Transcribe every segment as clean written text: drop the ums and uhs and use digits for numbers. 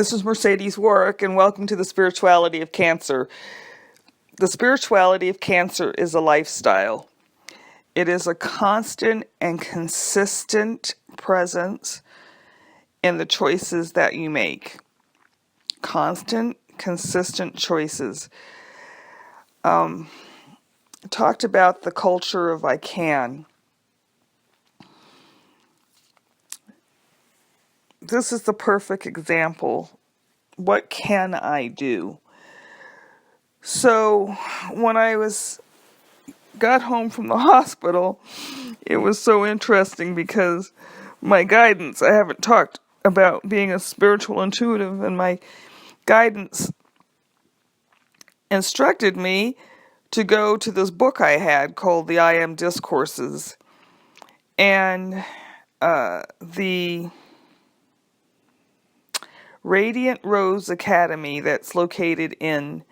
This is Mercedes Warwick, and welcome to the Spirituality of Cancer. The spirituality of cancer is a lifestyle. It is a constant and consistent presence in the choices that you make. Constant, consistent choices. Talked about the culture of I can. This is the perfect example. What can I do? So when I got home from the hospital, it was so interesting because my guidance, I haven't talked about being a spiritual intuitive, and my guidance instructed me to go to this book I had called the I Am Discourses. And the Radiant Rose Academy, that's located in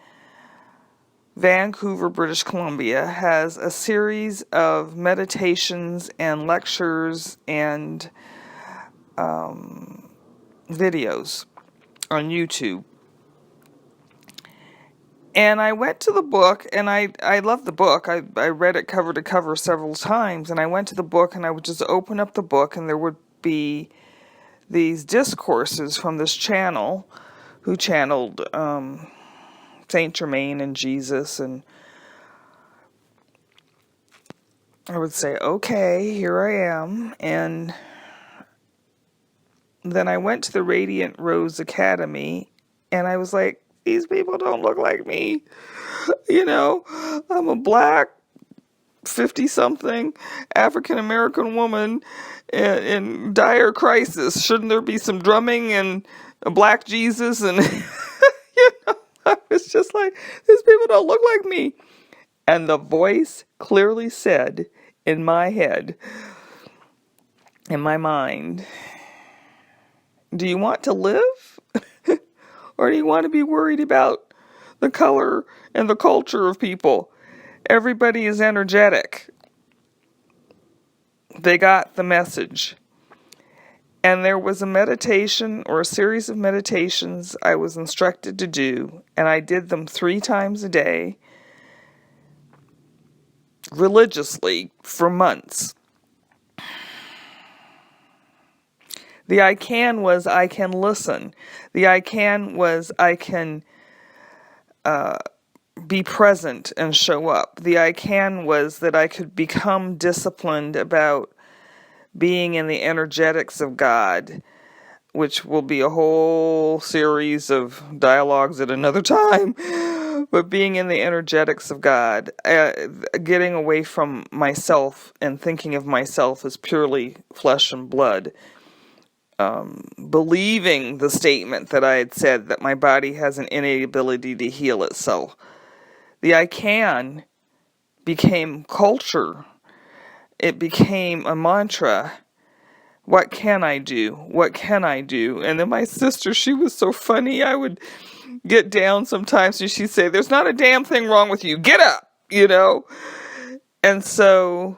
Vancouver, British Columbia, has a series of meditations and lectures and videos on YouTube. And I went to the book, and I love the book. I read it cover to cover several times, and I went to the book, and I would just open up the book, and there would be these discourses from this channel who channeled Saint Germain and Jesus, and I would say, okay, here I am. And then I went to the Radiant Rose Academy, and I was like, these people don't look like me. You know, I'm a black 50-something African-American woman in dire crisis. Shouldn't there be some drumming and a black Jesus? And, I was just like, these people don't look like me. And the voice clearly said in my head, in my mind, do you want to live? Or do you want to be worried about the color and the culture of people? Everybody is energetic. They got the message. And there was a meditation or a series of meditations I was instructed to do, and I did them 3 times a day, religiously, for months. The I can was I can listen. The I can was I can be present and show up. The I can was that I could become disciplined about being in the energetics of God, which will be a whole series of dialogues at another time. But being in the energetics of God, getting away from myself and thinking of myself as purely flesh and blood. Believing the statement that I had said that my body has an innate ability to heal itself. The I can became culture. It became a mantra. What can I do? What can I do? And then my sister, she was so funny. I would get down sometimes and she'd say, there's not a damn thing wrong with you. Get up, And so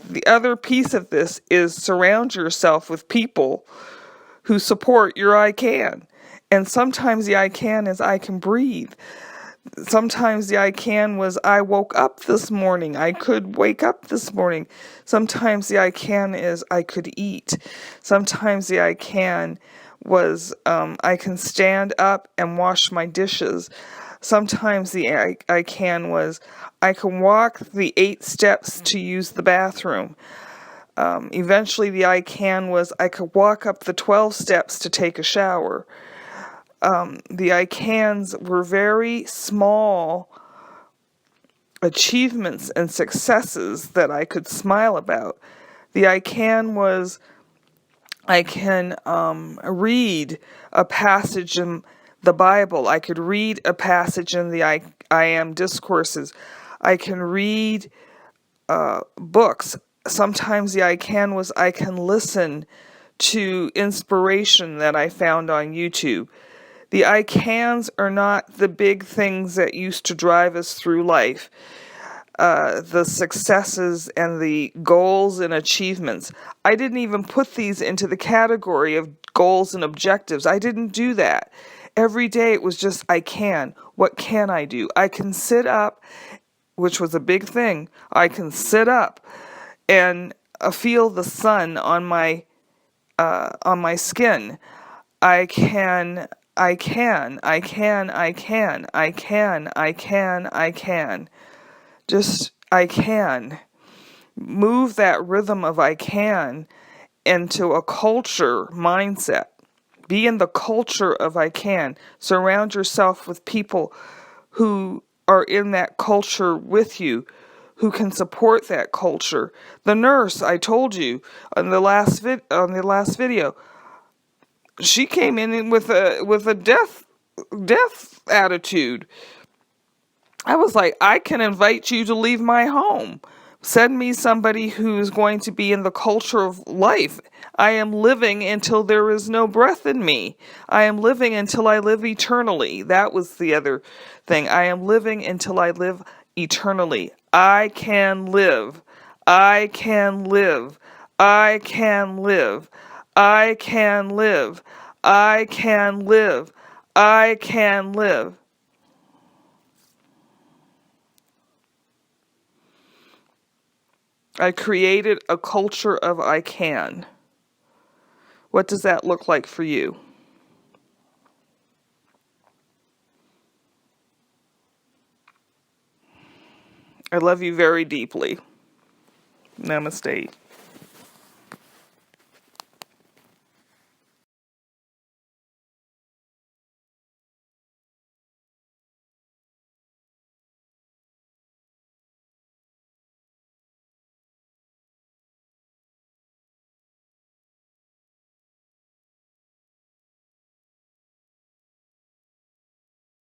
the other piece of this is surround yourself with people who support your I can. And sometimes the I can is I can breathe. Sometimes the I can was I woke up this morning. I could wake up this morning. Sometimes the I can is I could eat. Sometimes the I can was I can stand up and wash my dishes. Sometimes the I can was I can walk the 8 steps to use the bathroom. Eventually the I can was I could walk up the 12 steps to take a shower. The I cans were very small achievements and successes that I could smile about. The I can was I can read a passage in the Bible. I could read a passage in the I Am Discourses. I can read books. Sometimes the I can was I can listen to inspiration that I found on YouTube. The I cans are not the big things that used to drive us through life. The successes and the goals and achievements. I didn't even put these into the category of goals and objectives. I didn't do that. Every day it was just, I can. What can I do? I can sit up, which was a big thing. I can sit up and feel the sun on my skin. I can. Just, I can. Move that rhythm of I can into a culture mindset. Be in the culture of I can. Surround yourself with people who are in that culture with you, who can support that culture. The nurse, I told you on the last video, she came in with a death attitude. I was like, I can invite you to leave my home. Send me somebody who's going to be in the culture of life. I am living until there is no breath in me. I am living until I live eternally. That was the other thing. I am living until I live eternally. I can live. I can live. I can live. I can live. I can live. I can live. I created a culture of I can. What does that look like for you? I love you very deeply. Namaste.